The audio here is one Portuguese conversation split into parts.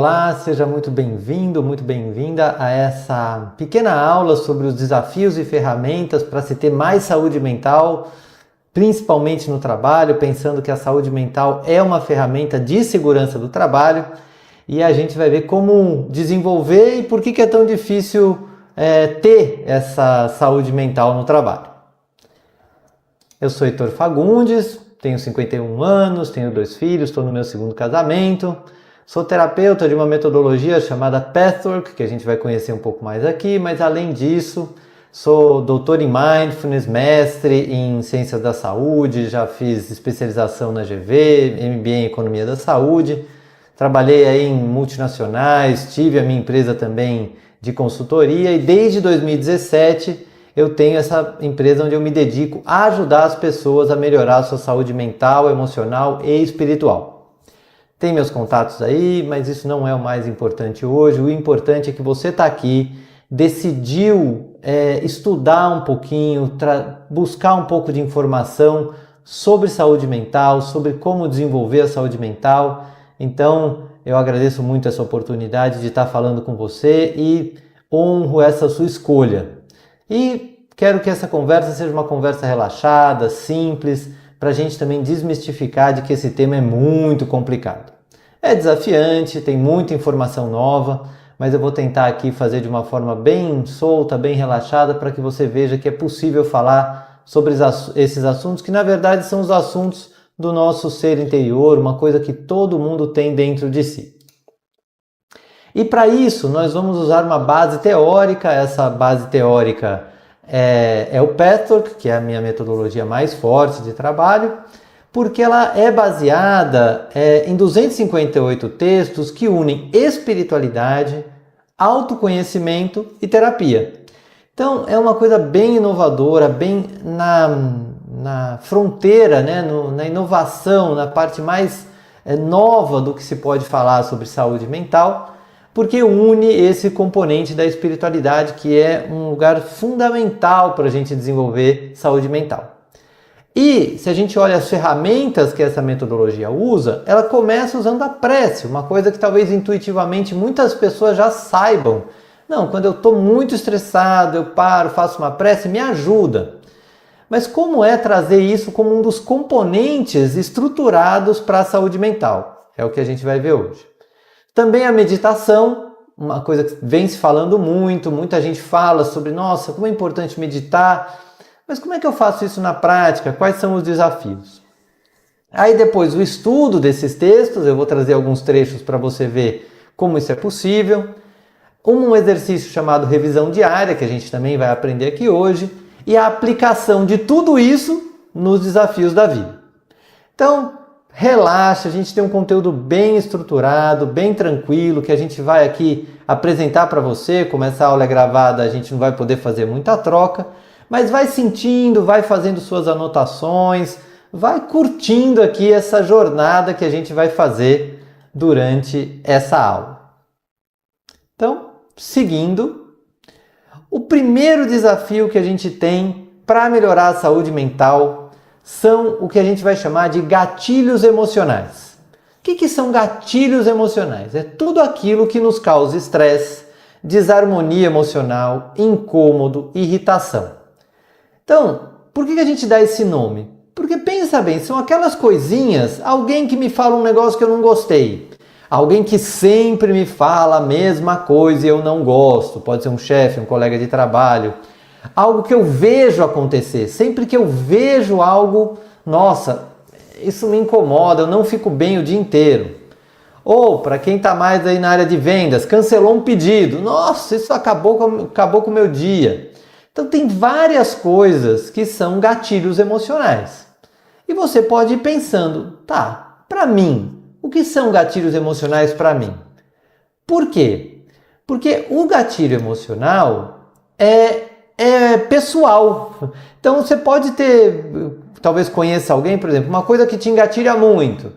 Olá, seja muito bem-vindo, muito bem-vinda a essa pequena aula sobre os desafios e ferramentas para se ter mais saúde mental, principalmente no trabalho, pensando que a saúde mental é uma ferramenta de segurança do trabalho e a gente vai ver como desenvolver e por que é tão difícil ter essa saúde mental no trabalho. Eu sou Heitor Fagundes, tenho 51 anos, tenho 2 filhos, estou no meu 2º casamento. Sou terapeuta de uma metodologia chamada Pathwork, que a gente vai conhecer um pouco mais aqui, mas além disso, sou doutor em Mindfulness, mestre em Ciências da Saúde, já fiz especialização na GV, MBA em Economia da Saúde, trabalhei aí em multinacionais, tive a minha empresa também de consultoria e desde 2017 eu tenho essa empresa onde eu me dedico a ajudar as pessoas a melhorar a sua saúde mental, emocional e espiritual. Tem meus contatos aí, mas isso não é o mais importante hoje. O importante é que você está aqui, decidiu estudar um pouquinho, buscar um pouco de informação sobre saúde mental, sobre como desenvolver a saúde mental. Então, eu agradeço muito essa oportunidade de estar falando com você e honro essa sua escolha. E quero que essa conversa seja uma conversa relaxada, simples, para a gente também desmistificar de que esse tema é muito complicado. É desafiante, tem muita informação nova, mas eu vou tentar aqui fazer de uma forma bem solta, bem relaxada, para que você veja que é possível falar sobre esses assuntos, que na verdade são os assuntos do nosso ser interior, uma coisa que todo mundo tem dentro de si. E para isso nós vamos usar uma base teórica, essa base teórica é o Pathwork, que é a minha metodologia mais forte de trabalho, porque ela é baseada em 258 textos que unem espiritualidade, autoconhecimento e terapia. Então é uma coisa bem inovadora, bem na fronteira, né? Na inovação, na parte mais nova do que se pode falar sobre saúde mental, porque une esse componente da espiritualidade, que é um lugar fundamental para a gente desenvolver saúde mental. E se a gente olha as ferramentas que essa metodologia usa, ela começa usando a prece, uma coisa que talvez intuitivamente muitas pessoas já saibam. Não, quando eu estou muito estressado, eu paro, faço uma prece, me ajuda. Mas como é trazer isso como um dos componentes estruturados para a saúde mental? É o que a gente vai ver hoje. Também a meditação, uma coisa que vem se falando muito, muita gente fala sobre, nossa, como é importante meditar, mas como é que eu faço isso na prática? Quais são os desafios? Aí depois o estudo desses textos, eu vou trazer alguns trechos para você ver como isso é possível, um exercício chamado revisão diária, que a gente também vai aprender aqui hoje, e a aplicação de tudo isso nos desafios da vida. Então, relaxa, a gente tem um conteúdo bem estruturado, bem tranquilo, que a gente vai aqui apresentar para você. Como essa aula é gravada, a gente não vai poder fazer muita troca, mas vai sentindo, vai fazendo suas anotações, vai curtindo aqui essa jornada que a gente vai fazer durante essa aula. Então, seguindo, o primeiro desafio que a gente tem para melhorar a saúde mental são o que a gente vai chamar de gatilhos emocionais. O que são gatilhos emocionais? É tudo aquilo que nos causa estresse, desarmonia emocional, incômodo, irritação. Então, por que a gente dá esse nome? Porque pensa bem, são aquelas coisinhas, alguém que me fala um negócio que eu não gostei, alguém que sempre me fala a mesma coisa e eu não gosto, pode ser um chefe, um colega de trabalho, algo que eu vejo acontecer, sempre que eu vejo algo, nossa, isso me incomoda, eu não fico bem o dia inteiro. Ou, para quem está mais aí na área de vendas, cancelou um pedido, nossa, isso acabou com o meu dia. Então tem várias coisas que são gatilhos emocionais. E você pode ir pensando, tá, para mim, o que são gatilhos emocionais para mim? Por quê? Porque o gatilho emocional é pessoal. Então você pode ter, talvez conheça alguém, por exemplo, uma coisa que te engatilha muito.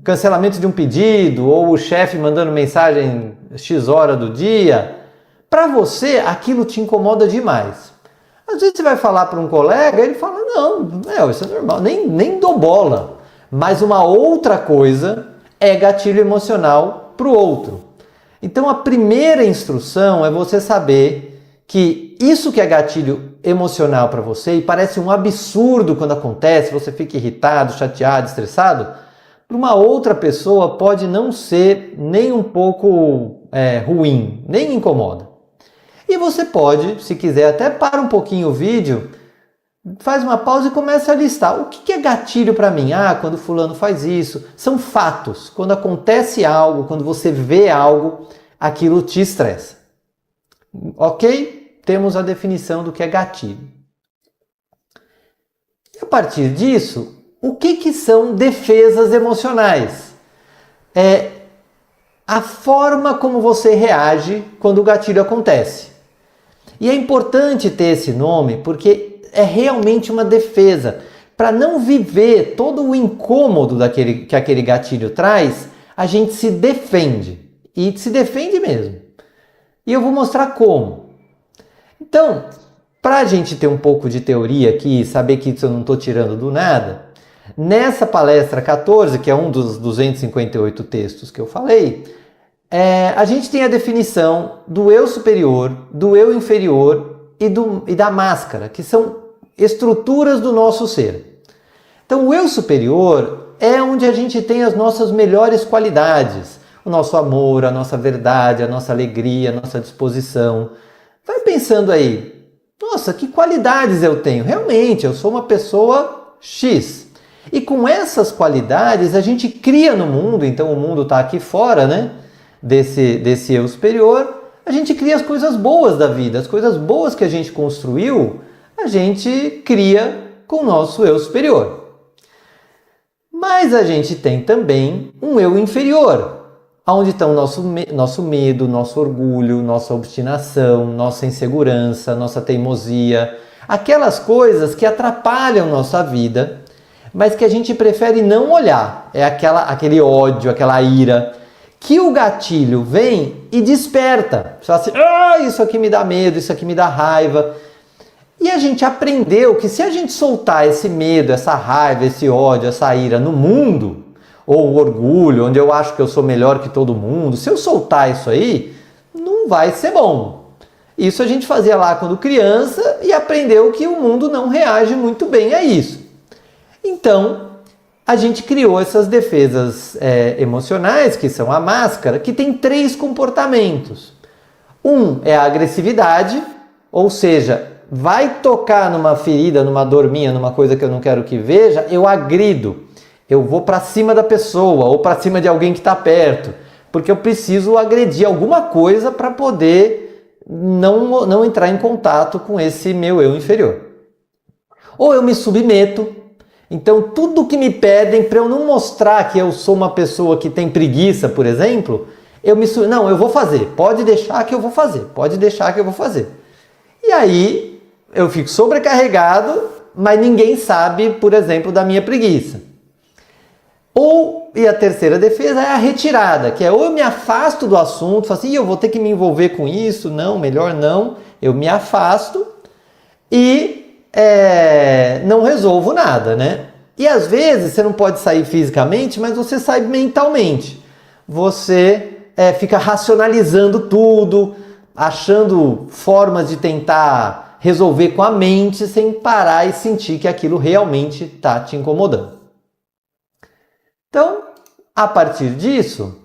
Cancelamento de um pedido, ou o chefe mandando mensagem X hora do dia. Para você, aquilo te incomoda demais. Às vezes você vai falar para um colega, ele fala, não, isso é normal, nem dou bola. Mas uma outra coisa é gatilho emocional para o outro. Então a primeira instrução é você saber que isso que é gatilho emocional para você e parece um absurdo quando acontece, você fica irritado, chateado, estressado, para uma outra pessoa pode não ser nem um pouco ruim, nem incomoda. E você pode, se quiser, até para um pouquinho o vídeo, faz uma pausa e começa a listar. O que é gatilho para mim? Quando fulano faz isso. São fatos. Quando acontece algo, quando você vê algo, aquilo te estressa. Ok? Temos a definição do que é gatilho. E a partir disso, o que são defesas emocionais? É a forma como você reage quando o gatilho acontece. E é importante ter esse nome porque é realmente uma defesa. Para não viver todo o incômodo que aquele gatilho traz, a gente se defende. E se defende mesmo. E eu vou mostrar como. Então, para a gente ter um pouco de teoria aqui, saber que isso eu não estou tirando do nada, nessa palestra 14, que é um dos 258 textos que eu falei, a gente tem a definição do eu superior, do eu inferior e da máscara, que são estruturas do nosso ser. Então, o eu superior é onde a gente tem as nossas melhores qualidades, o nosso amor, a nossa verdade, a nossa alegria, a nossa disposição. Vai pensando aí, nossa, que qualidades eu tenho? Realmente, eu sou uma pessoa X. E com essas qualidades a gente cria no mundo, então o mundo está aqui fora, né? Desse eu superior, a gente cria as coisas boas da vida, as coisas boas que a gente construiu, a gente cria com o nosso eu superior. Mas a gente tem também um eu inferior, onde estão nosso medo, nosso orgulho, nossa obstinação, nossa insegurança, nossa teimosia, aquelas coisas que atrapalham nossa vida, mas que a gente prefere não olhar. É aquele ódio, aquela ira, que o gatilho vem e desperta. Você fala assim, isso aqui me dá medo, isso aqui me dá raiva. E a gente aprendeu que se a gente soltar esse medo, essa raiva, esse ódio, essa ira no mundo, ou o orgulho, onde eu acho que eu sou melhor que todo mundo, se eu soltar isso aí, não vai ser bom. Isso a gente fazia lá quando criança e aprendeu que o mundo não reage muito bem a isso. Então, a gente criou essas defesas emocionais, que são a máscara, que tem 3 comportamentos. Um é a agressividade, ou seja, vai tocar numa ferida, numa dor minha, numa coisa que eu não quero que veja, eu agrido. Eu vou para cima da pessoa ou para cima de alguém que está perto, porque eu preciso agredir alguma coisa para poder não entrar em contato com esse meu eu inferior. Ou eu me submeto. Então, tudo que me pedem para eu não mostrar que eu sou uma pessoa que tem preguiça, por exemplo, não, eu vou fazer. Pode deixar que eu vou fazer. Pode deixar que eu vou fazer. E aí, eu fico sobrecarregado, mas ninguém sabe, por exemplo, da minha preguiça. E a terceira defesa é a retirada, que é ou eu me afasto do assunto, falo assim, eu vou ter que me envolver com isso, não, melhor não, eu me afasto e não resolvo nada, né? E às vezes você não pode sair fisicamente, mas você sai mentalmente. Você fica racionalizando tudo, achando formas de tentar resolver com a mente sem parar e sentir que aquilo realmente está te incomodando. Então, a partir disso,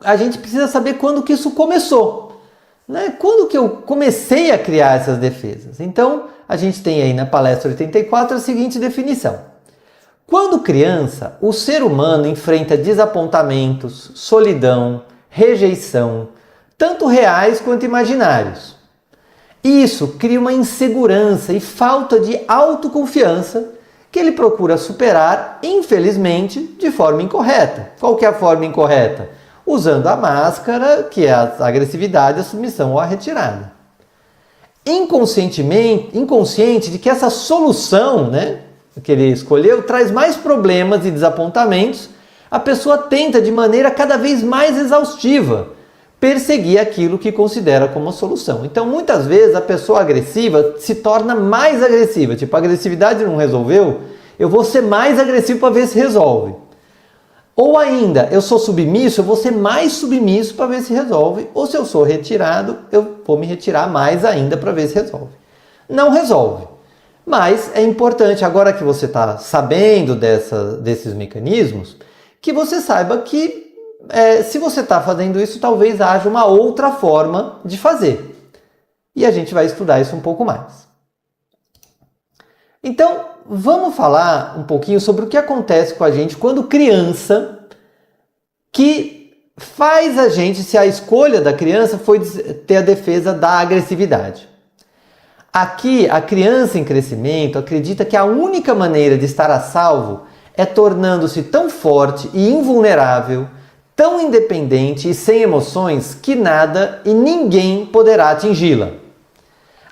a gente precisa saber quando que isso começou. Né? Quando que eu comecei a criar essas defesas? Então, a gente tem aí na palestra 84 a seguinte definição. Quando criança, o ser humano enfrenta desapontamentos, solidão, rejeição, tanto reais quanto imaginários. Isso cria uma insegurança e falta de autoconfiança que ele procura superar, infelizmente, de forma incorreta. Qual que é a forma incorreta? Usando a máscara, que é a agressividade, a submissão ou a retirada. Inconsciente de que essa solução, né, que ele escolheu, traz mais problemas e desapontamentos, a pessoa tenta de maneira cada vez mais exaustiva perseguir aquilo que considera como a solução. Então, muitas vezes, a pessoa agressiva se torna mais agressiva. Tipo, a agressividade não resolveu, eu vou ser mais agressivo para ver se resolve. Ou ainda, eu sou submisso, eu vou ser mais submisso para ver se resolve. Ou se eu sou retirado, eu vou me retirar mais ainda para ver se resolve. Não resolve. Mas é importante, agora que você está sabendo desses mecanismos, que você saiba que se você está fazendo isso, talvez haja uma outra forma de fazer. E a gente vai estudar isso um pouco mais. Então, vamos falar um pouquinho sobre o que acontece com a gente quando criança, que faz a gente, se a escolha da criança foi ter a defesa da agressividade. Aqui, a criança em crescimento acredita que a única maneira de estar a salvo é tornando-se tão forte e invulnerável, tão independente e sem emoções que nada e ninguém poderá atingi-la.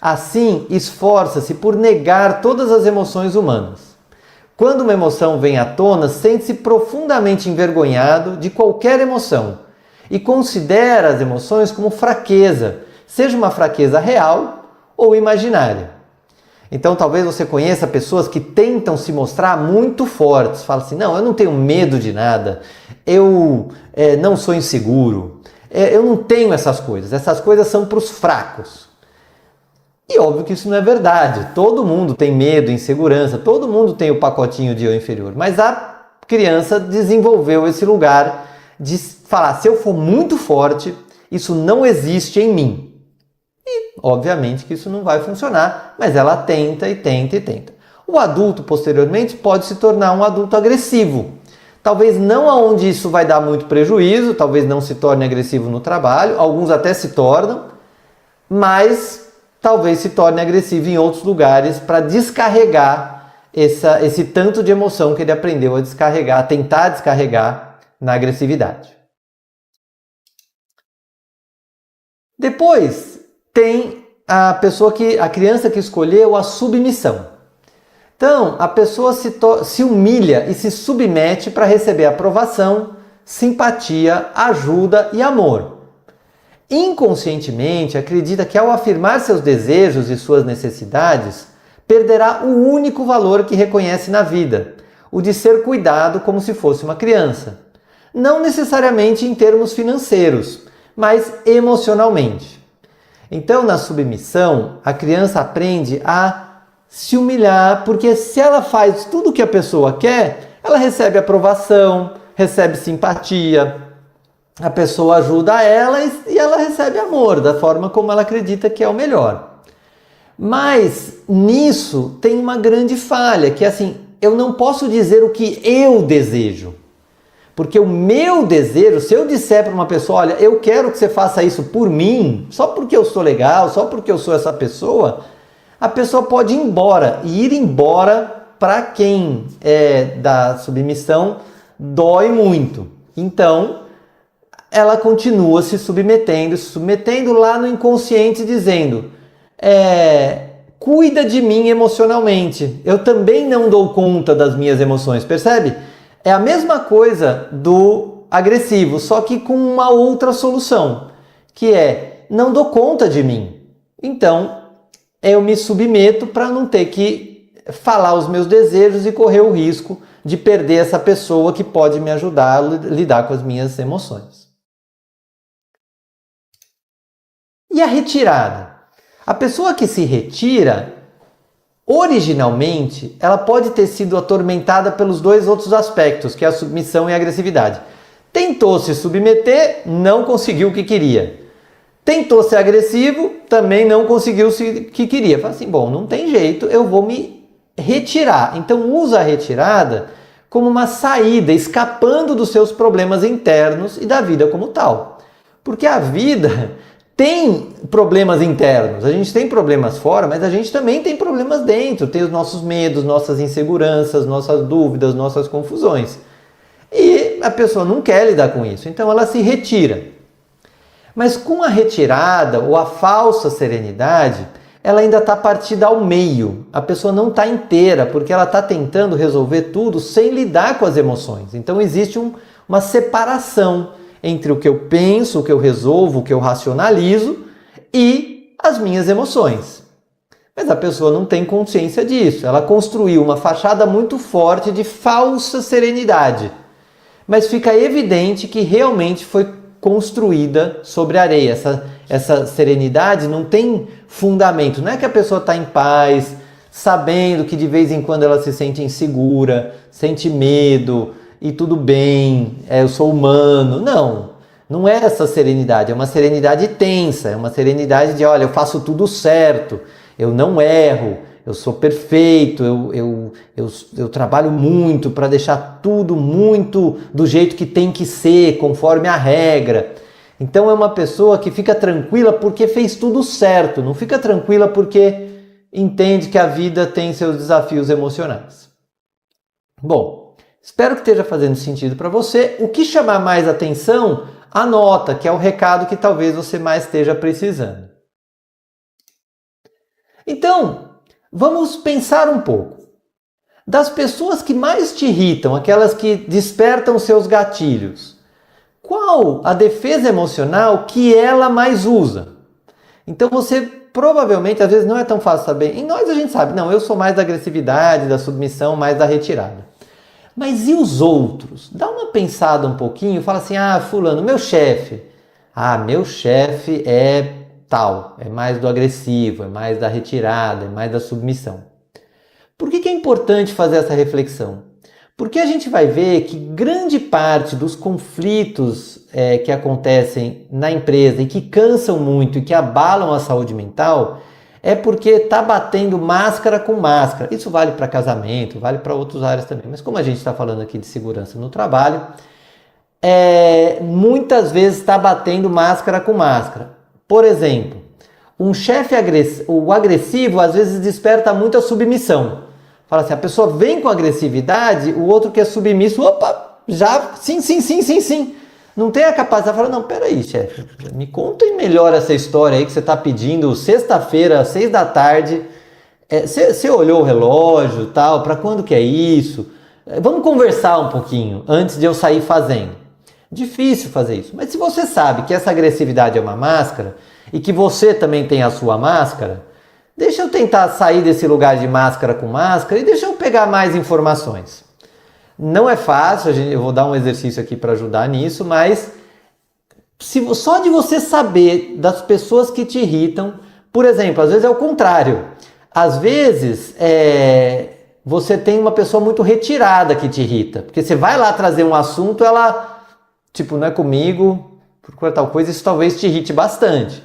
Assim, esforça-se por negar todas as emoções humanas. Quando uma emoção vem à tona, sente-se profundamente envergonhado de qualquer emoção e considera as emoções como fraqueza, seja uma fraqueza real ou imaginária. Então talvez você conheça pessoas que tentam se mostrar muito fortes. Fala assim, não, eu não tenho medo de nada, eu não sou inseguro, eu não tenho essas coisas são para os fracos. E óbvio que isso não é verdade, todo mundo tem medo, insegurança, todo mundo tem o pacotinho de eu inferior, mas a criança desenvolveu esse lugar de falar, se eu for muito forte, isso não existe em mim. E, obviamente, que isso não vai funcionar, mas ela tenta e tenta e tenta. O adulto, posteriormente, pode se tornar um adulto agressivo. Talvez não aonde isso vai dar muito prejuízo, talvez não se torne agressivo no trabalho, alguns até se tornam, mas talvez se torne agressivo em outros lugares para descarregar esse tanto de emoção que ele aprendeu a descarregar, a tentar descarregar na agressividade. Depois, tem a criança que escolheu a submissão. Então, a pessoa se humilha e se submete para receber aprovação, simpatia, ajuda e amor. Inconscientemente, acredita que ao afirmar seus desejos e suas necessidades, perderá o único valor que reconhece na vida, o de ser cuidado como se fosse uma criança. Não necessariamente em termos financeiros, mas emocionalmente. Então, na submissão, a criança aprende a se humilhar, porque se ela faz tudo o que a pessoa quer, ela recebe aprovação, recebe simpatia, a pessoa ajuda ela e ela recebe amor, da forma como ela acredita que é o melhor. Mas nisso tem uma grande falha, que é assim, eu não posso dizer o que eu desejo. Porque o meu desejo, se eu disser para uma pessoa, olha, eu quero que você faça isso por mim, só porque eu sou legal, só porque eu sou essa pessoa, a pessoa pode ir embora. E ir embora, para quem é da submissão, dói muito. Então, ela continua se submetendo lá no inconsciente, dizendo, cuida de mim emocionalmente. Eu também não dou conta das minhas emoções, percebe? É a mesma coisa do agressivo, só que com uma outra solução, que é, não dou conta de mim. Então, eu me submeto para não ter que falar os meus desejos e correr o risco de perder essa pessoa que pode me ajudar a lidar com as minhas emoções. E a retirada? A pessoa que se retira, originalmente, ela pode ter sido atormentada pelos dois outros aspectos, que é a submissão e a agressividade. Tentou se submeter, não conseguiu o que queria. Tentou ser agressivo, também não conseguiu o que queria. Fala assim, bom, não tem jeito, eu vou me retirar. Então usa a retirada como uma saída, escapando dos seus problemas internos e da vida como tal. Porque a vida tem problemas internos, a gente tem problemas fora, mas a gente também tem problemas dentro, tem os nossos medos, nossas inseguranças, nossas dúvidas, nossas confusões. E a pessoa não quer lidar com isso, então ela se retira. Mas com a retirada ou a falsa serenidade, ela ainda está partida ao meio. A pessoa não está inteira, porque ela está tentando resolver tudo sem lidar com as emoções. Então existe uma separação entre o que eu penso, o que eu resolvo, o que eu racionalizo e as minhas emoções. Mas a pessoa não tem consciência disso. Ela construiu uma fachada muito forte de falsa serenidade. mas fica evidente que realmente foi construída sobre areia. Essa serenidade não tem fundamento. Não é que a pessoa está em paz, sabendo que de vez em quando ela se sente insegura, sente medo e tudo bem, eu sou humano. Não é essa serenidade, é uma serenidade tensa, é uma serenidade de, olha, eu faço tudo certo, eu não erro, eu sou perfeito, eu trabalho muito para deixar tudo muito do jeito que tem que ser, conforme a regra. Então é uma pessoa que fica tranquila porque fez tudo certo, não fica tranquila porque entende que a vida tem seus desafios emocionais. Bom, espero que esteja fazendo sentido para você. O que chamar mais atenção, anota, que é o recado que talvez você mais esteja precisando. Então, vamos pensar um pouco. Das pessoas que mais te irritam, aquelas que despertam seus gatilhos, qual a defesa emocional que ela mais usa? Então você provavelmente, às vezes não é tão fácil saber. Em nós a gente sabe, não, eu sou mais da agressividade, da submissão, mais da retirada. Mas e os outros? Dá uma pensada um pouquinho, fala assim, fulano, meu chefe. Meu chefe é tal, é mais do agressivo, é mais da retirada, é mais da submissão. Por que é importante fazer essa reflexão? Porque a gente vai ver que grande parte dos conflitos que acontecem na empresa e que cansam muito e que abalam a saúde mental é porque está batendo máscara com máscara. Isso vale para casamento, vale para outras áreas também. Mas como a gente está falando aqui de segurança no trabalho, muitas vezes está batendo máscara com máscara. Por exemplo, um chefe agressivo às vezes desperta muito a submissão. Fala assim, a pessoa vem com agressividade, o outro que é submisso, sim. Não tem a capacidade de falar, não, peraí, chefe, me conta melhor essa história aí que você está pedindo sexta-feira, às 6 da tarde. Você olhou o relógio, tal, para quando que é isso? Vamos conversar um pouquinho antes de eu sair fazendo. Difícil fazer isso, mas se você sabe que essa agressividade é uma máscara e que você também tem a sua máscara, deixa eu tentar sair desse lugar de máscara com máscara e deixa eu pegar mais informações. Não é fácil, eu vou dar um exercício aqui para ajudar nisso, mas só de você saber das pessoas que te irritam, por exemplo, às vezes é o contrário. Às vezes você tem uma pessoa muito retirada que te irrita, porque você vai lá trazer um assunto, ela, não é comigo, procura tal coisa, isso talvez te irrite bastante.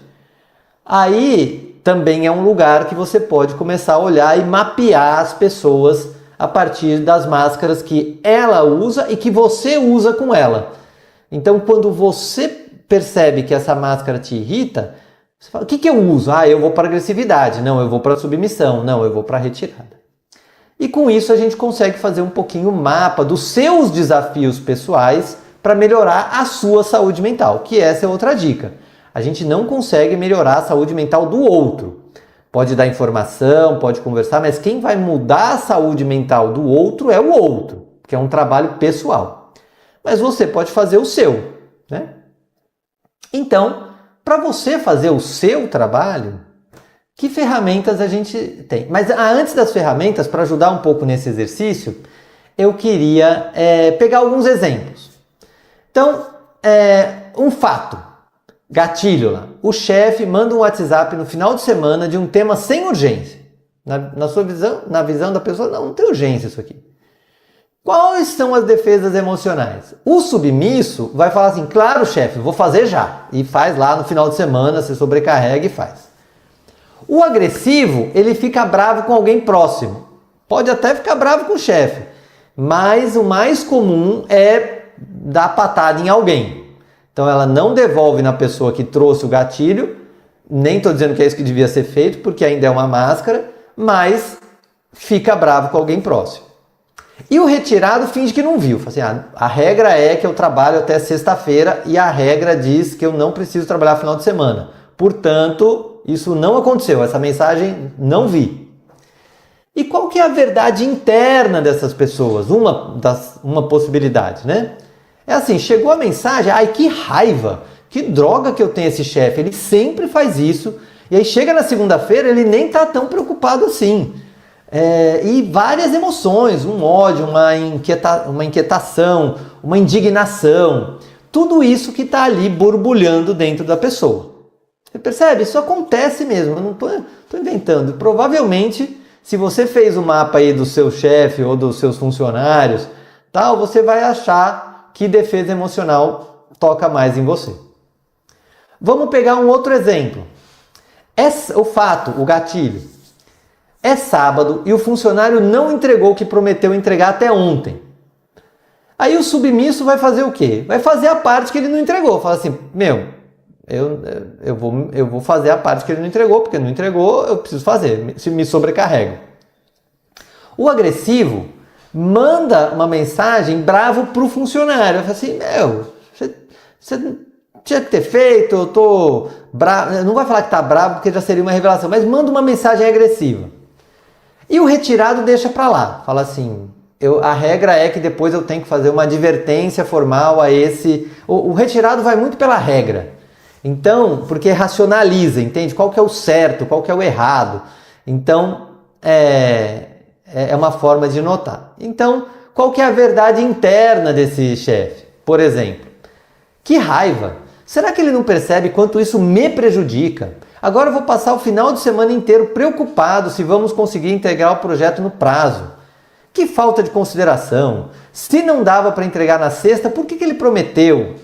Aí também é um lugar que você pode começar a olhar e mapear as pessoas a partir das máscaras que ela usa e que você usa com ela. Então, quando você percebe que essa máscara te irrita, você fala, o que eu uso? Eu vou para agressividade, não, eu vou para submissão, não, eu vou para retirada. E com isso a gente consegue fazer um pouquinho o mapa dos seus desafios pessoais para melhorar a sua saúde mental, que essa é outra dica. A gente não consegue melhorar a saúde mental do outro. Pode dar informação, pode conversar, mas quem vai mudar a saúde mental do outro é o outro, que é um trabalho pessoal. Mas você pode fazer o seu, né? Então, para você fazer o seu trabalho, que ferramentas a gente tem? Mas antes das ferramentas, para ajudar um pouco nesse exercício, eu queria pegar alguns exemplos. Então, um fato. Gatilho lá. O chefe manda um WhatsApp no final de semana de um tema sem urgência. Na sua visão, na visão da pessoa, não tem urgência isso aqui. Quais são as defesas emocionais? O submisso vai falar assim, claro, chefe, vou fazer já. E faz lá no final de semana, se sobrecarrega e faz. O agressivo, ele fica bravo com alguém próximo. Pode até ficar bravo com o chefe. Mas o mais comum é dar patada em alguém. Então ela não devolve na pessoa que trouxe o gatilho, nem estou dizendo que é isso que devia ser feito, porque ainda é uma máscara, mas fica bravo com alguém próximo. E o retirado finge que não viu. Fala assim, a regra é que eu trabalho até sexta-feira e a regra diz que eu não preciso trabalhar no final de semana. Portanto, isso não aconteceu, essa mensagem não vi. E qual que é a verdade interna dessas pessoas? Uma possibilidade, né? É assim, chegou a mensagem, que raiva, que droga que eu tenho esse chefe, ele sempre faz isso, e aí chega na segunda-feira, ele nem está tão preocupado assim. E várias emoções, um ódio, uma inquietação, uma indignação, tudo isso que está ali borbulhando dentro da pessoa. Você percebe? Isso acontece mesmo, eu não estou inventando. Provavelmente, se você fez o mapa aí do seu chefe ou dos seus funcionários, tal, você vai achar que defesa emocional toca mais em você. Vamos pegar um outro exemplo. O gatilho. É sábado e o funcionário não entregou o que prometeu entregar até ontem. Aí o submisso vai fazer o quê? Vai fazer a parte que ele não entregou. Fala assim, eu vou fazer a parte que ele não entregou, porque não entregou, eu preciso fazer, me sobrecarrego. O agressivo manda uma mensagem bravo para o funcionário. Fala assim, você tinha que ter feito, eu tô bravo. Não vai falar que tá bravo, porque já seria uma revelação, mas manda uma mensagem agressiva. E o retirado deixa para lá. Fala assim, a regra é que depois eu tenho que fazer uma advertência formal a esse... O retirado vai muito pela regra. Então, porque racionaliza, entende? Qual que é o certo, qual que é o errado. Então, é uma forma de notar. Então, qual que é a verdade interna desse chefe? Por exemplo, que raiva! Será que ele não percebe quanto isso me prejudica? Agora eu vou passar o final de semana inteiro preocupado se vamos conseguir integrar o projeto no prazo. Que falta de consideração! Se não dava para entregar na sexta, por que ele prometeu?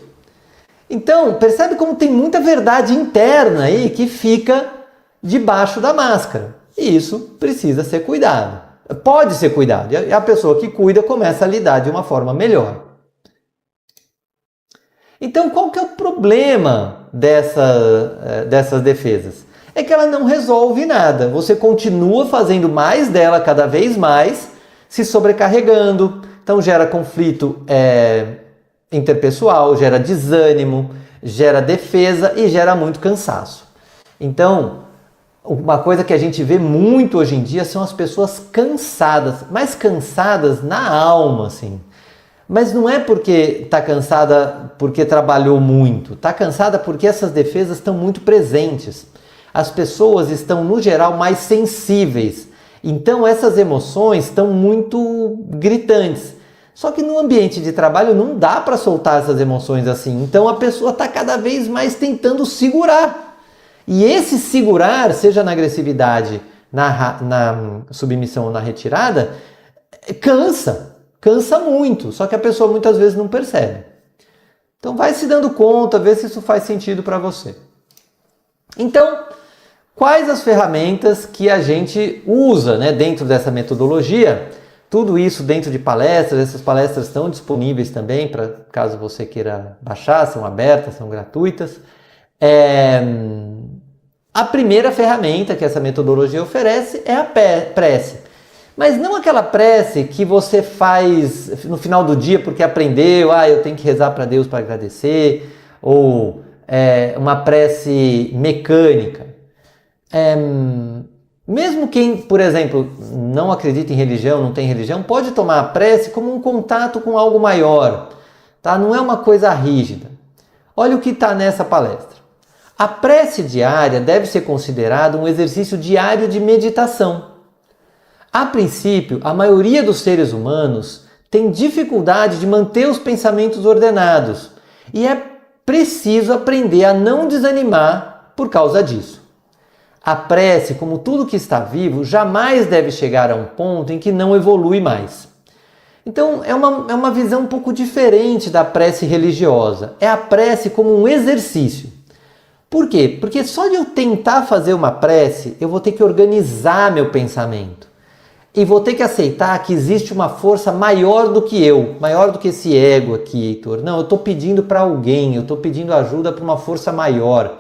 Então, percebe como tem muita verdade interna aí que fica debaixo da máscara. E isso precisa ser cuidado. Pode ser cuidado. E a pessoa que cuida começa a lidar de uma forma melhor. Então, qual que é o problema dessas defesas? É que ela não resolve nada. Você continua fazendo mais dela cada vez mais, se sobrecarregando. Então, gera conflito interpessoal, gera desânimo, gera defesa e gera muito cansaço. Então, uma coisa que a gente vê muito hoje em dia são as pessoas cansadas, mas cansadas na alma, assim. Mas não é porque está cansada porque trabalhou muito, está cansada porque essas defesas estão muito presentes. As pessoas estão, no geral, mais sensíveis. Então essas emoções estão muito gritantes. Só que no ambiente de trabalho não dá para soltar essas emoções assim. Então a pessoa está cada vez mais tentando segurar. E esse segurar, seja na agressividade, na submissão ou na retirada, cansa muito, só que a pessoa muitas vezes não percebe. Então vai se dando conta, vê se isso faz sentido para você. Então, quais as ferramentas que a gente usa, né, dentro dessa metodologia? Tudo isso dentro de palestras, essas palestras estão disponíveis também, para caso você queira baixar, são abertas, são gratuitas. A primeira ferramenta que essa metodologia oferece é a prece. Mas não aquela prece que você faz no final do dia porque aprendeu, eu tenho que rezar para Deus para agradecer, ou uma prece mecânica. Mesmo quem, por exemplo, não acredita em religião, não tem religião, pode tomar a prece como um contato com algo maior, tá? Não é uma coisa rígida. Olha o que está nessa palestra. A prece diária deve ser considerada um exercício diário de meditação. A princípio, a maioria dos seres humanos tem dificuldade de manter os pensamentos ordenados e é preciso aprender a não desanimar por causa disso. A prece, como tudo que está vivo, jamais deve chegar a um ponto em que não evolui mais. Então, é uma visão um pouco diferente da prece religiosa. É a prece como um exercício. Por quê? Porque só de eu tentar fazer uma prece, eu vou ter que organizar meu pensamento. E vou ter que aceitar que existe uma força maior do que eu, maior do que esse ego aqui, Heitor. Não, eu estou pedindo para alguém, eu estou pedindo ajuda para uma força maior.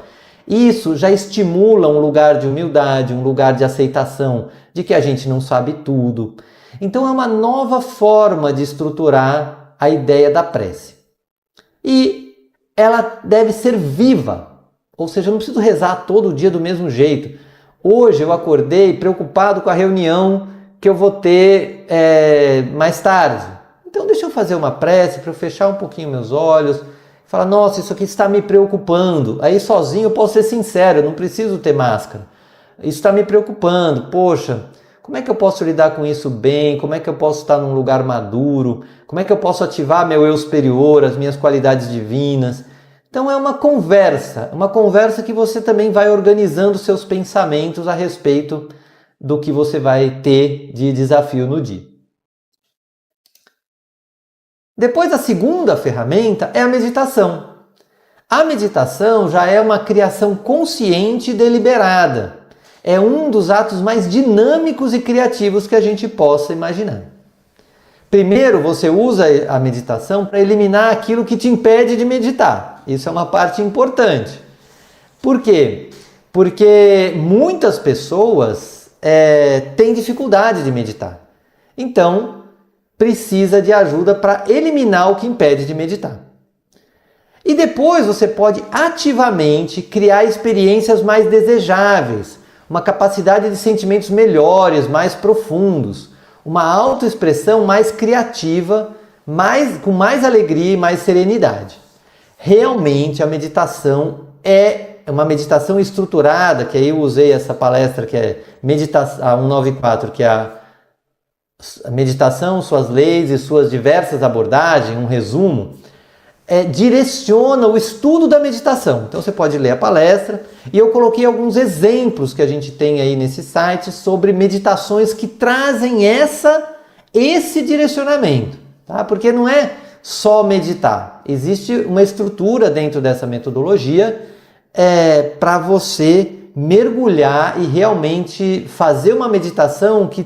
Isso já estimula um lugar de humildade, um lugar de aceitação, de que a gente não sabe tudo. Então é uma nova forma de estruturar a ideia da prece. E ela deve ser viva, ou seja, eu não preciso rezar todo dia do mesmo jeito. Hoje eu acordei preocupado com a reunião que eu vou ter mais tarde. Então deixa eu fazer uma prece para eu fechar um pouquinho meus olhos, falar, nossa, isso aqui está me preocupando. Aí sozinho eu posso ser sincero, eu não preciso ter máscara. Isso está me preocupando, poxa, como é que eu posso lidar com isso bem, como é que eu posso estar num lugar maduro, como é que eu posso ativar meu eu superior, as minhas qualidades divinas. Então é uma conversa que você também vai organizando seus pensamentos a respeito do que você vai ter de desafio no dia. Depois, a segunda ferramenta é a meditação. A meditação já é uma criação consciente e deliberada. É um dos atos mais dinâmicos e criativos que a gente possa imaginar. Primeiro, você usa a meditação para eliminar aquilo que te impede de meditar. Isso é uma parte importante. Por quê? Porque muitas pessoas têm dificuldade de meditar. Então, precisa de ajuda para eliminar o que impede de meditar. E depois você pode ativamente criar experiências mais desejáveis, uma capacidade de sentimentos melhores, mais profundos, uma autoexpressão mais criativa, com mais alegria e mais serenidade. Realmente a meditação é uma meditação estruturada, que aí eu usei essa palestra que é a 194, que é a meditação, suas leis e suas diversas abordagens, um resumo, direciona o estudo da meditação. Então você pode ler a palestra e eu coloquei alguns exemplos que a gente tem aí nesse site sobre meditações que trazem esse direcionamento, tá? Porque não é só meditar, existe uma estrutura dentro dessa metodologia para você mergulhar e realmente fazer uma meditação que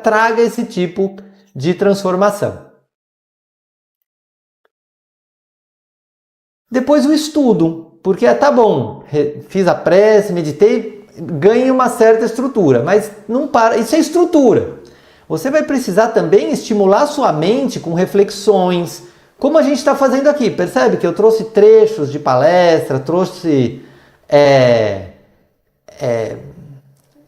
traga esse tipo de transformação. Depois o estudo, porque tá bom, fiz a prece, meditei, ganha uma certa estrutura, mas não para, isso é estrutura. Você vai precisar também estimular sua mente com reflexões, como a gente está fazendo aqui. Percebe que eu trouxe trechos de palestra, trouxe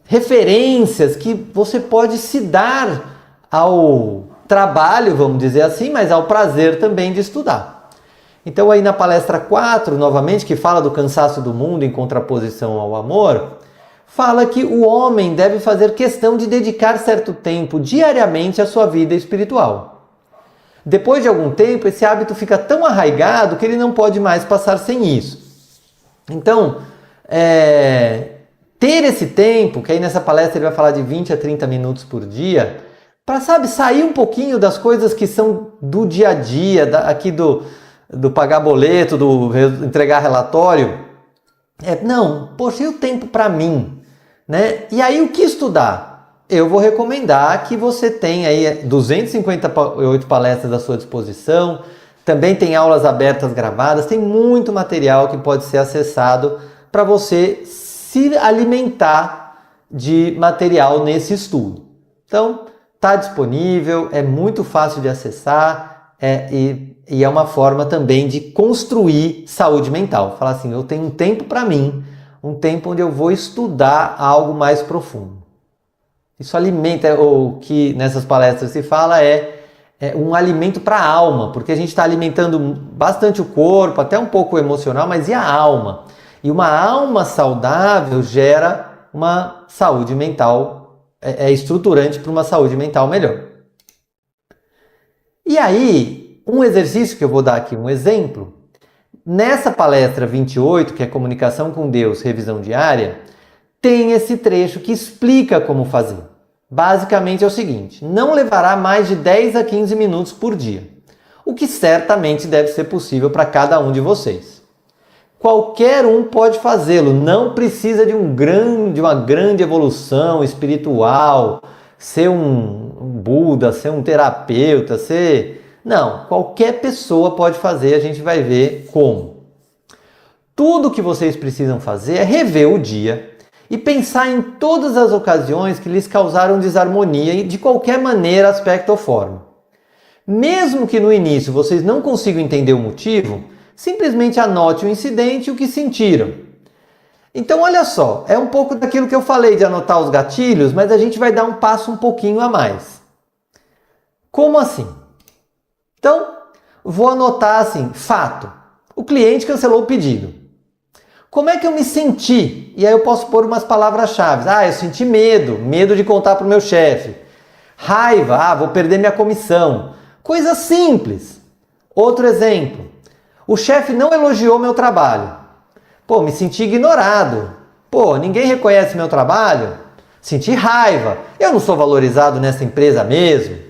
referências que você pode se dar ao trabalho, vamos dizer assim, mas ao prazer também de estudar. Então aí na palestra 4, novamente, que fala do cansaço do mundo em contraposição ao amor, fala que o homem deve fazer questão de dedicar certo tempo diariamente à sua vida espiritual. Depois de algum tempo, esse hábito fica tão arraigado que ele não pode mais passar sem isso. Então, ter esse tempo, que aí nessa palestra ele vai falar de 20 a 30 minutos por dia, para, sair um pouquinho das coisas que são do dia a dia, aqui do pagar boleto, do entregar relatório. Não, poxa, e o tempo para mim? Né? E aí o que estudar? Eu vou recomendar que você tenha aí 258 palestras à sua disposição, também tem aulas abertas gravadas, tem muito material que pode ser acessado para você se alimentar de material nesse estudo. Então, está disponível, é muito fácil de acessar e é uma forma também de construir saúde mental. Falar assim, eu tenho um tempo para mim, um tempo onde eu vou estudar algo mais profundo. Isso alimenta, o que nessas palestras se fala é um alimento para a alma, porque a gente está alimentando bastante o corpo, até um pouco o emocional, mas e a alma? E uma alma saudável gera uma saúde mental, é estruturante para uma saúde mental melhor. E aí, um exercício que eu vou dar aqui, um exemplo, nessa palestra 28, que é Comunicação com Deus, Revisão Diária, tem esse trecho que explica como fazer. Basicamente é o seguinte, não levará mais de 10 a 15 minutos por dia, o que certamente deve ser possível para cada um de vocês. Qualquer um pode fazê-lo, não precisa de uma grande evolução espiritual, ser um Buda, ser um terapeuta, Não, qualquer pessoa pode fazer, a gente vai ver como. Tudo que vocês precisam fazer é rever o dia e pensar em todas as ocasiões que lhes causaram desarmonia de qualquer maneira, aspecto ou forma. Mesmo que no início vocês não consigam entender o motivo, simplesmente anote o incidente e o que sentiram. Então olha só, é um pouco daquilo que eu falei de anotar os gatilhos, mas a gente vai dar um passo um pouquinho a mais. Como assim? Então, vou anotar assim, fato. O cliente cancelou o pedido. Como é que eu me senti? E aí eu posso pôr umas palavras-chave. Eu senti medo, medo de contar para o meu chefe. Raiva, vou perder minha comissão. Coisa simples. Outro exemplo. O chefe não elogiou meu trabalho. Pô, me senti ignorado. Pô, ninguém reconhece meu trabalho. Senti raiva. Eu não sou valorizado nessa empresa mesmo.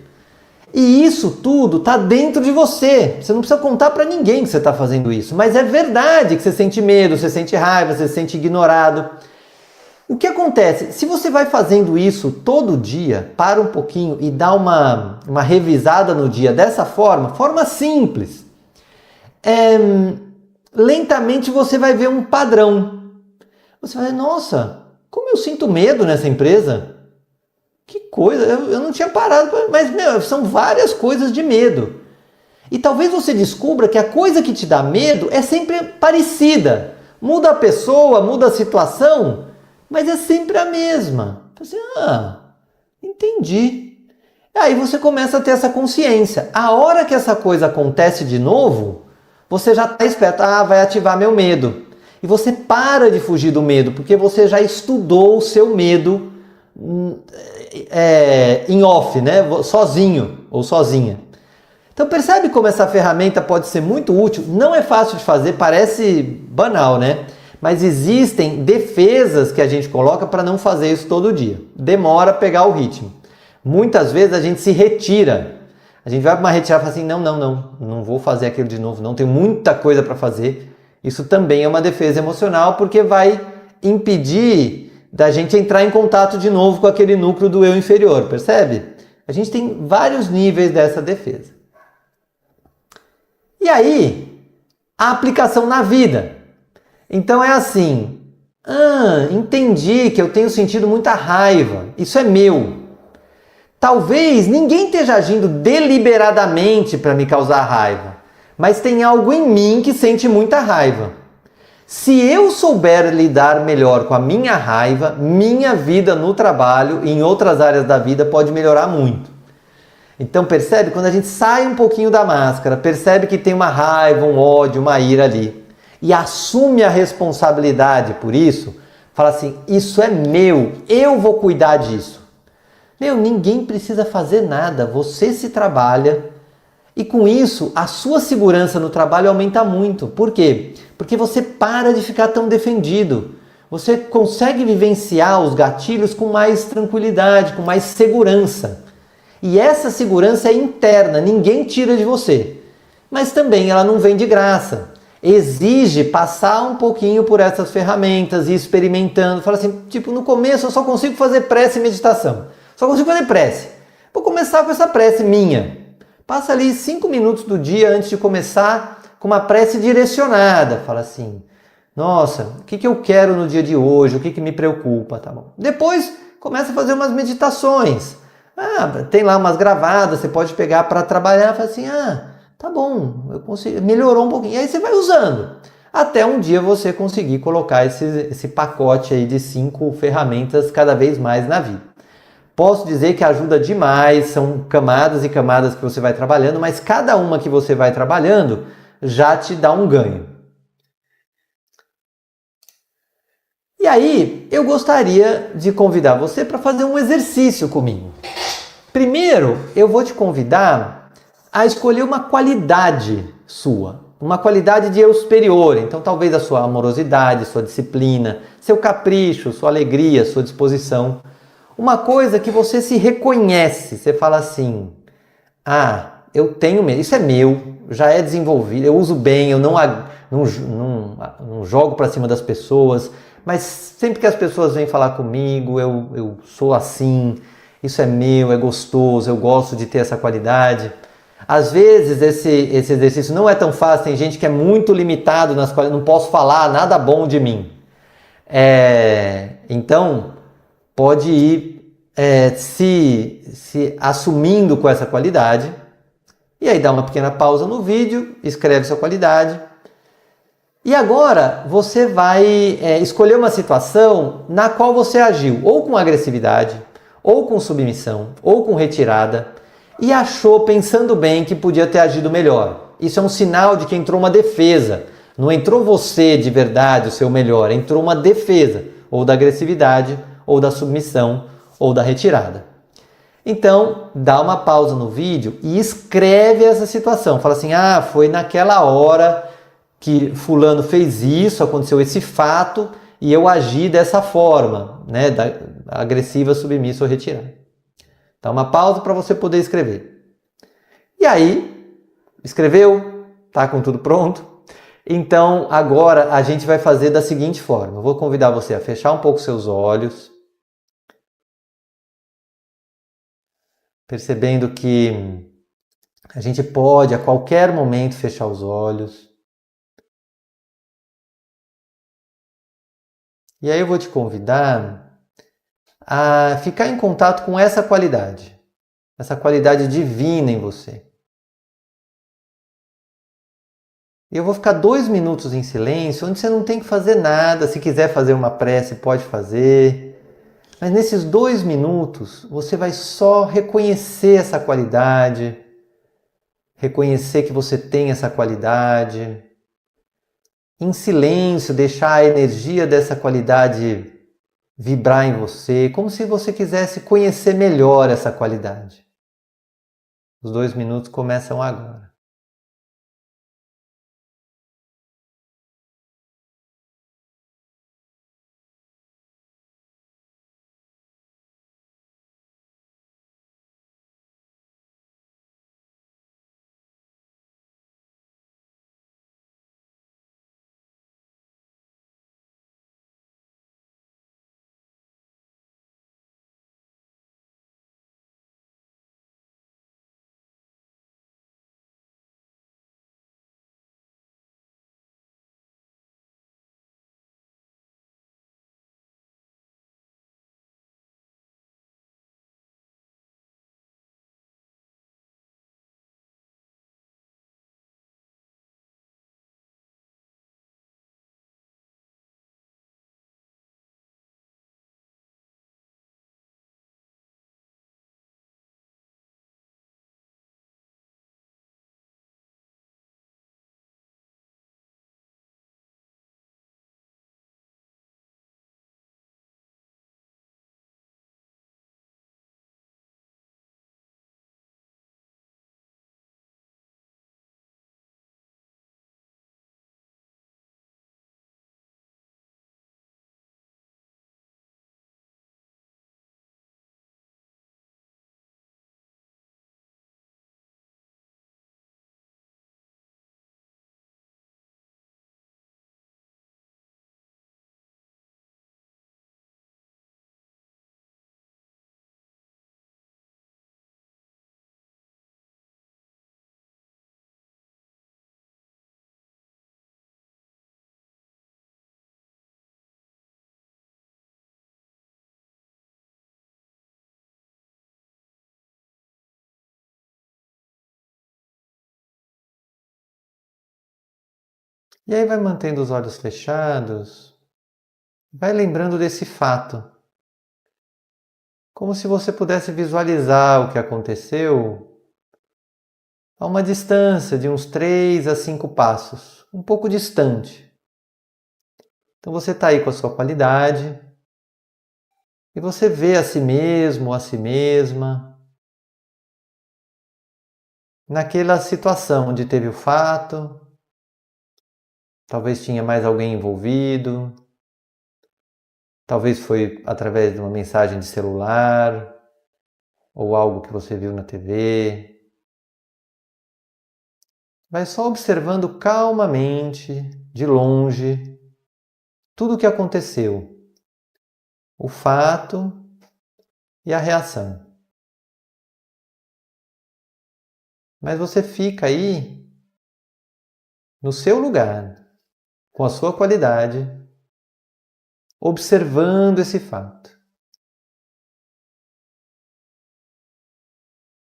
E isso tudo está dentro de você. Você não precisa contar para ninguém que você está fazendo isso. Mas é verdade que você sente medo, você sente raiva, você se sente ignorado. O que acontece? Se você vai fazendo isso todo dia, para um pouquinho e dá uma revisada no dia dessa forma simples, lentamente você vai ver um padrão. Você vai ver, nossa, como eu sinto medo nessa empresa. Que coisa, eu não tinha parado, mas são várias coisas de medo. E talvez você descubra que a coisa que te dá medo é sempre parecida. Muda a pessoa, muda a situação, mas é sempre a mesma. Você, entendi. Aí você começa a ter essa consciência. A hora que essa coisa acontece de novo, você já está esperto, vai ativar meu medo. E você para de fugir do medo, porque você já estudou o seu medo em off, né? Sozinho ou sozinha. Então percebe como essa ferramenta pode ser muito útil? Não é fácil de fazer, parece banal, né? Mas existem defesas que a gente coloca para não fazer isso todo dia. Demora a pegar o ritmo. Muitas vezes a gente se retira. A gente vai para uma retirada e fala assim, não vou fazer aquilo de novo, não, tenho muita coisa para fazer. Isso também é uma defesa emocional, porque vai impedir da gente entrar em contato de novo com aquele núcleo do eu inferior, percebe? A gente tem vários níveis dessa defesa. E aí, a aplicação na vida. Então é assim, entendi que eu tenho sentido muita raiva, isso é meu. Talvez ninguém esteja agindo deliberadamente para me causar raiva, mas tem algo em mim que sente muita raiva. Se eu souber lidar melhor com a minha raiva, minha vida no trabalho e em outras áreas da vida pode melhorar muito. Então percebe? Quando a gente sai um pouquinho da máscara, percebe que tem uma raiva, um ódio, uma ira ali, e assume a responsabilidade por isso, fala assim, isso é meu, eu vou cuidar disso. Ninguém precisa fazer nada, você se trabalha. E com isso, a sua segurança no trabalho aumenta muito. Por quê? Porque você para de ficar tão defendido. Você consegue vivenciar os gatilhos com mais tranquilidade, com mais segurança. E essa segurança é interna, ninguém tira de você. Mas também ela não vem de graça. Exige passar um pouquinho por essas ferramentas e experimentando. Fala assim, no começo eu só consigo fazer prece e meditação. Só consigo fazer prece. Vou começar com essa prece minha. Passa ali 5 minutos do dia antes de começar com uma prece direcionada. Fala assim, nossa, o que eu quero no dia de hoje? O que me preocupa? Tá bom. Depois começa a fazer umas meditações. Tem lá umas gravadas, você pode pegar para trabalhar. Fala assim, tá bom, eu consigo, melhorou um pouquinho. E aí você vai usando. Até um dia você conseguir colocar esse pacote aí de 5 ferramentas cada vez mais na vida. Posso dizer que ajuda demais, são camadas e camadas que você vai trabalhando, mas cada uma que você vai trabalhando já te dá um ganho. E aí, eu gostaria de convidar você para fazer um exercício comigo. Primeiro, eu vou te convidar a escolher uma qualidade sua, uma qualidade de eu superior. Então, talvez a sua amorosidade, sua disciplina, seu capricho, sua alegria, sua disposição. Uma coisa que você se reconhece, você fala assim, eu tenho medo, isso é meu, já é desenvolvido, eu uso bem, eu não jogo para cima das pessoas, mas sempre que as pessoas vêm falar comigo, eu sou assim, isso é meu, é gostoso, eu gosto de ter essa qualidade. Às vezes esse exercício não é tão fácil, tem gente que é muito limitado nas qualidades, não posso falar nada bom de mim. Então, pode ir se assumindo com essa qualidade, e aí dá uma pequena pausa no vídeo, escreve sua qualidade, e agora você vai escolher uma situação na qual você agiu ou com agressividade, ou com submissão, ou com retirada, e achou, pensando bem, que podia ter agido melhor. Isso é um sinal de que entrou uma defesa. Não entrou você de verdade, o seu melhor, entrou uma defesa, ou da agressividade, ou da submissão, ou da retirada. Então, dá uma pausa no vídeo e escreve essa situação. Fala assim, foi naquela hora que fulano fez isso, aconteceu esse fato e eu agi dessa forma, né, da agressiva, submissa ou retirada. Dá uma pausa para você poder escrever. E aí, escreveu, tá com tudo pronto? Então, agora a gente vai fazer da seguinte forma. Eu vou convidar você a fechar um pouco seus olhos, percebendo que a gente pode a qualquer momento fechar os olhos. E aí eu vou te convidar a ficar em contato com essa qualidade divina em você. E eu vou ficar 2 minutos em silêncio, onde você não tem que fazer nada. Se quiser fazer uma prece, pode fazer. Mas nesses 2 minutos, você vai só reconhecer essa qualidade, reconhecer que você tem essa qualidade. Em silêncio, deixar a energia dessa qualidade vibrar em você, como se você quisesse conhecer melhor essa qualidade. Os 2 minutos começam agora. E aí vai mantendo os olhos fechados, vai lembrando desse fato, como se você pudesse visualizar o que aconteceu a uma distância de uns 3 a 5 passos, um pouco distante. Então você está aí com a sua qualidade e você vê a si mesmo ou a si mesma naquela situação onde teve o fato, talvez tinha mais alguém envolvido, talvez foi através de uma mensagem de celular ou algo que você viu na TV. Vai só observando calmamente, de longe, tudo o que aconteceu, o fato e a reação. Mas você fica aí no seu lugar, com a sua qualidade, observando esse fato.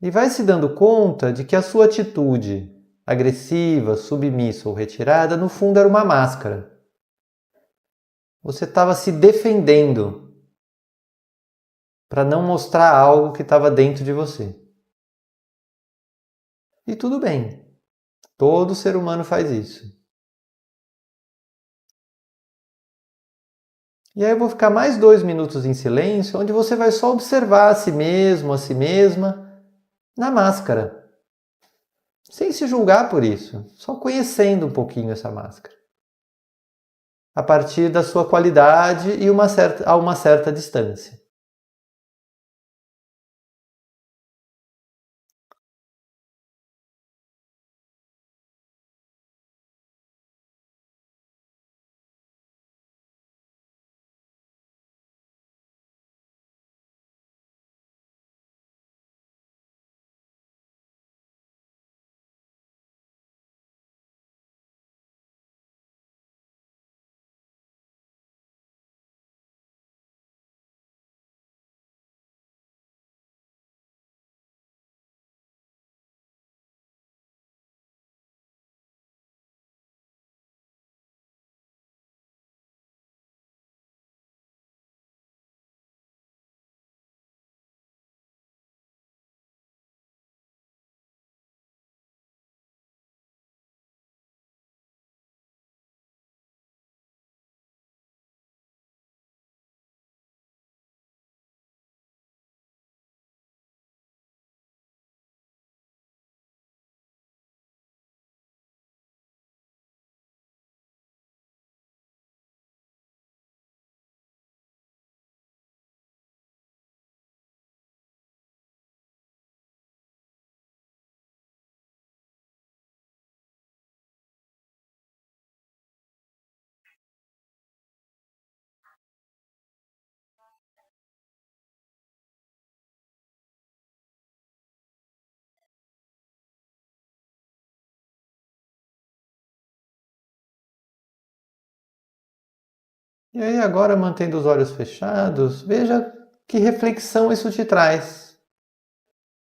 E vai se dando conta de que a sua atitude agressiva, submissa ou retirada, no fundo era uma máscara. Você estava se defendendo para não mostrar algo que estava dentro de você. E tudo bem, todo ser humano faz isso. E aí eu vou ficar mais 2 minutos em silêncio, onde você vai só observar a si mesmo, a si mesma, na máscara. Sem se julgar por isso, só conhecendo um pouquinho essa máscara. A partir da sua qualidade e a uma certa distância. E aí agora, mantendo os olhos fechados, veja que reflexão isso te traz.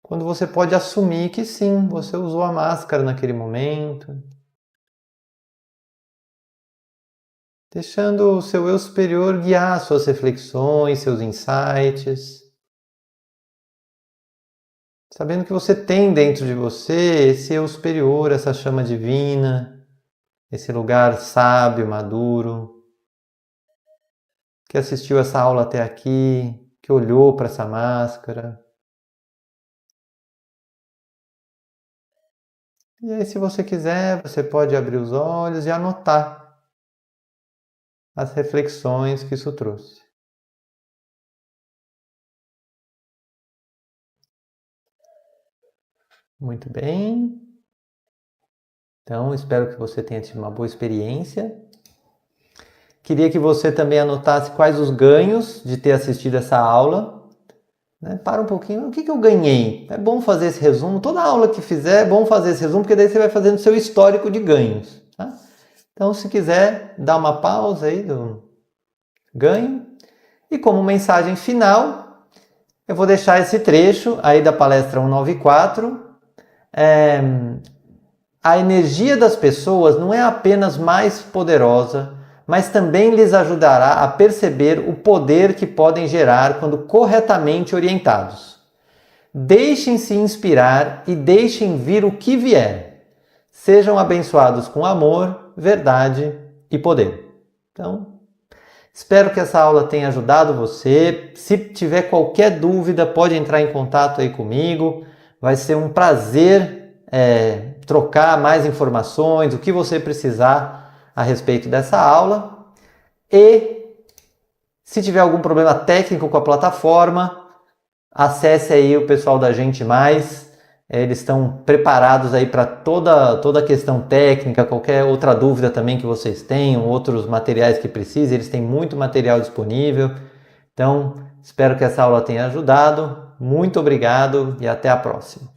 Quando você pode assumir que sim, você usou a máscara naquele momento, deixando o seu eu superior guiar suas reflexões, seus insights, sabendo que você tem dentro de você esse eu superior, essa chama divina, esse lugar sábio, maduro, que assistiu essa aula até aqui, que olhou para essa máscara. E aí, se você quiser, você pode abrir os olhos e anotar as reflexões que isso trouxe. Muito bem. Então, espero que você tenha tido uma boa experiência. Queria que você também anotasse quais os ganhos de ter assistido essa aula. Para um pouquinho, o que eu ganhei? É bom fazer esse resumo. Toda aula que fizer é bom fazer esse resumo, porque daí você vai fazendo seu histórico de ganhos. Tá? Então, se quiser, dá uma pausa aí do ganho. E como mensagem final, eu vou deixar esse trecho aí da palestra 194. A energia das pessoas não é apenas mais poderosa, mas também lhes ajudará a perceber o poder que podem gerar quando corretamente orientados. Deixem-se inspirar e deixem vir o que vier. Sejam abençoados com amor, verdade e poder. Então, espero que essa aula tenha ajudado você. Se tiver qualquer dúvida, pode entrar em contato aí comigo. Vai ser um prazer trocar mais informações, o que você precisar a respeito dessa aula. E se tiver algum problema técnico com a plataforma, acesse aí o pessoal da Gente Mais. Eles estão preparados aí para toda a questão técnica, qualquer outra dúvida também que vocês tenham, outros materiais que precisem, eles têm muito material disponível. Então, espero que essa aula tenha ajudado. Muito obrigado e até a próxima.